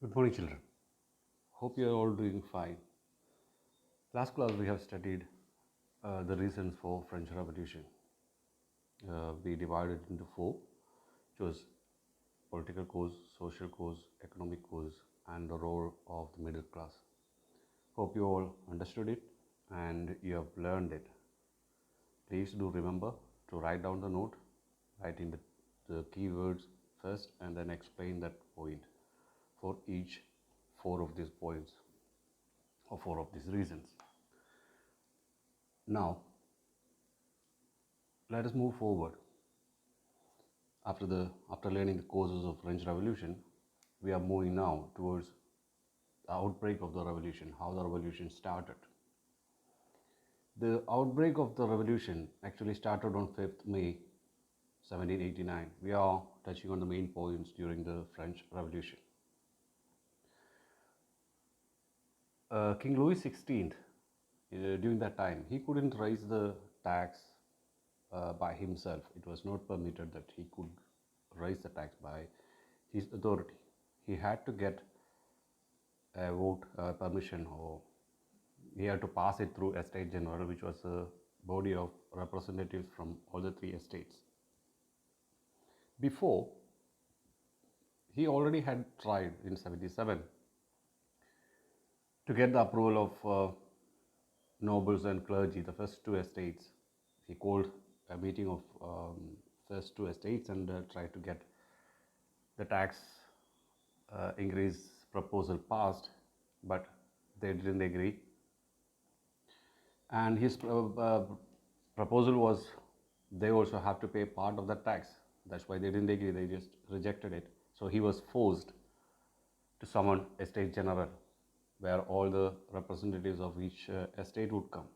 Good morning, children. Hope you are all doing fine. Last class we have studied the reasons for French Revolution. We divided into four, which was political cause, social cause, economic cause, and the role of the middle class. Hope you all understood it and you have learned it. Please do remember to write down the note, write in the keywords first, and then explain that point for each four of these points or four of these reasons. Now, let us move forward. After learning the causes of French Revolution, we are moving now towards the outbreak of the revolution, how the revolution started. The outbreak of the revolution actually started on 5th May 1789. We are touching on the main points during the French Revolution. King Louis XVI, during that time, he couldn't raise the tax by himself. It was not permitted that he could raise the tax by his authority. He had to get a vote permission, or he had to pass it through Estate General, which was a body of representatives from all the three estates. Before, he already had tried in 77 to get the approval of nobles and clergy, the first two estates. He called a meeting of first two estates and tried to get the tax increase proposal passed, but they didn't agree. And his proposal was they also have to pay part of the tax. That's why they didn't agree, they just rejected it. So he was forced to summon Estate General, where all the representatives of each estate would come.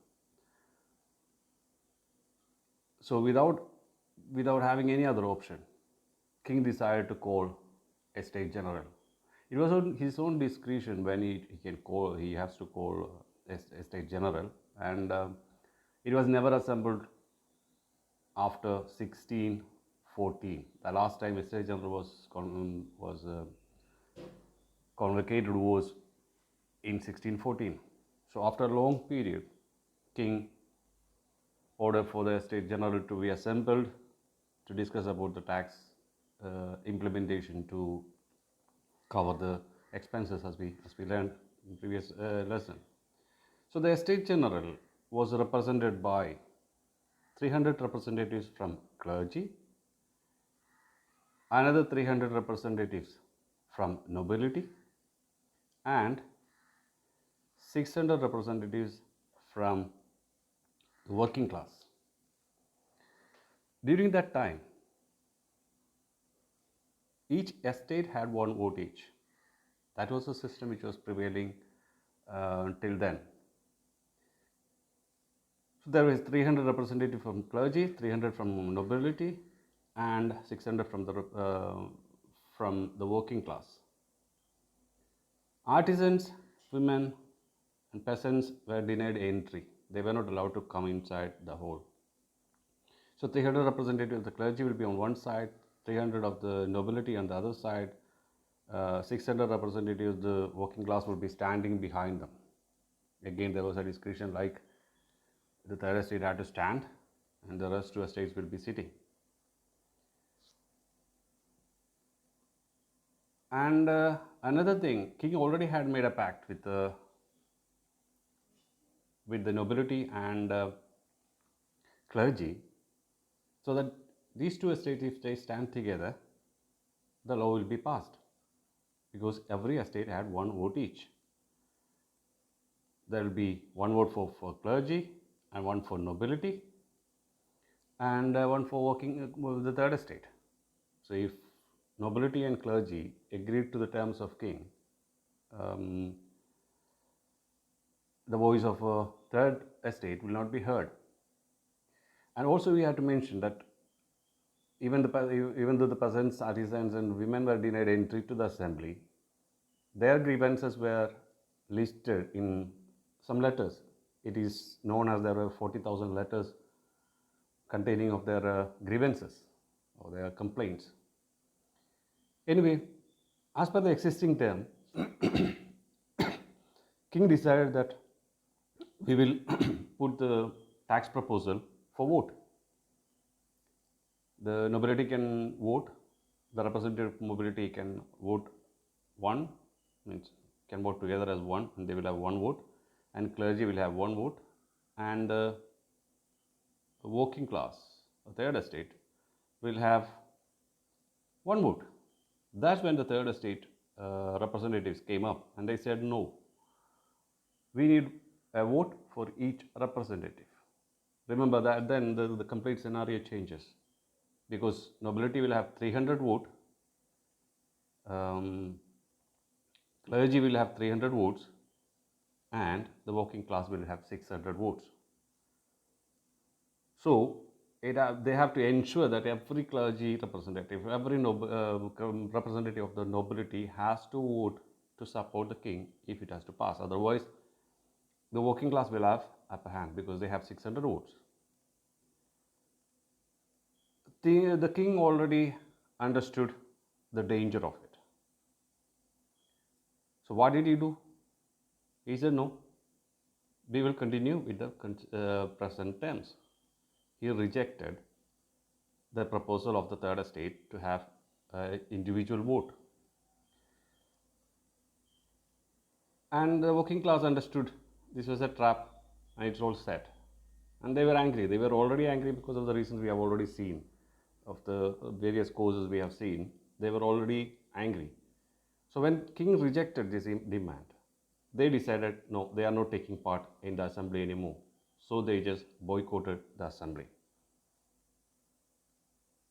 So without having any other option, King decided to call Estate General. It was on his own discretion when he has to call Estate General, and it was never assembled after 1614. The last time Estate General was convocated was in 1614. So after a long period, King ordered for the Estate General to be assembled to discuss about the tax implementation to cover the expenses, as we learned in previous lesson. So the Estate General was represented by 300 representatives from clergy, another 300 representatives from nobility, and 600 representatives from the working class. During that time, each estate had one vote each. That was the system which was prevailing till then. So there was 300 representatives from clergy, 300 from nobility, and 600 from the working class. Artisans, women, and peasants were denied entry. They were not allowed to come inside the hall. So 300 representatives of the clergy will be on one side, 300 of the nobility on the other side, 600 representatives of the working class will be standing behind them. Again, there was a discretion, like the third estate had to stand and the rest two estates will be sitting. And another thing, King already had made a pact with the nobility and clergy, so that these two estates, if they stand together, the law will be passed, because every estate had one vote each. There will be one vote for clergy and one for nobility and one for the third estate. So if nobility and clergy agreed to the terms of King, the voice of a third estate will not be heard. And also we have to mention that even though the peasants, artisans and women were denied entry to the assembly, their grievances were listed in some letters. It is known as there were 40,000 letters containing of their grievances or their complaints. Anyway, as per the existing term, king decided that we will put the tax proposal for vote. The nobility can vote, the representative nobility can vote one, means can vote together as one, and they will have one vote, and clergy will have one vote, and the working class, the third estate, will have one vote. That's when the third estate representatives came up and they said, no, we need a vote for each representative. Remember that then the complete scenario changes, because nobility will have 300 vote, clergy will have 300 votes, and the working class will have 600 votes. So they have to ensure that every clergy representative, every representative of the nobility has to vote to support the king if it has to pass. Otherwise, the working class will have upper hand because they have 600 votes. The king already understood the danger of it. So what did he do? He said, no, we will continue with the present terms. He rejected the proposal of the third estate to have an individual vote. And the working class understood this was a trap and it's all set. And they were angry. They were already angry because of the reasons we have already seen, of the various causes we have seen. They were already angry. So when king rejected this demand, they decided, no, they are not taking part in the assembly anymore. So they just boycotted the assembly.